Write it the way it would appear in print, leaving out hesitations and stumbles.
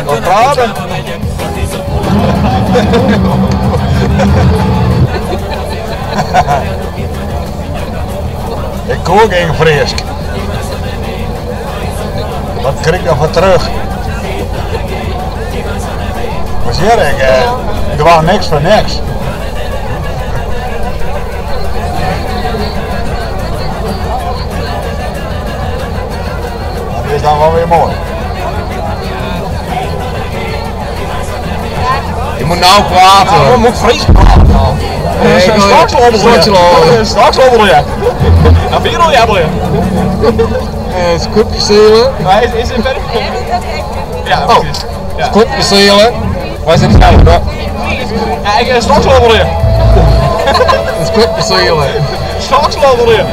Wat praten? Ik kook in Frysk. Wat krijg ik dan voor terug? Wat zeg ik was niks voor niks. Dat is dan wel weer mooi. Je moet nou praten. Ja, we moeten Frysk praten. Nee, straks lobbelen. Straks lobbelen, ja. Ja, vier al jabbelen. Scoopje zelen. Maar is het verder gekomen? Ja, precies. Scoopje zelen. Waar zit jij? Ja, ik straks lobbelen. Scoopje zelen. Straks lobbelen.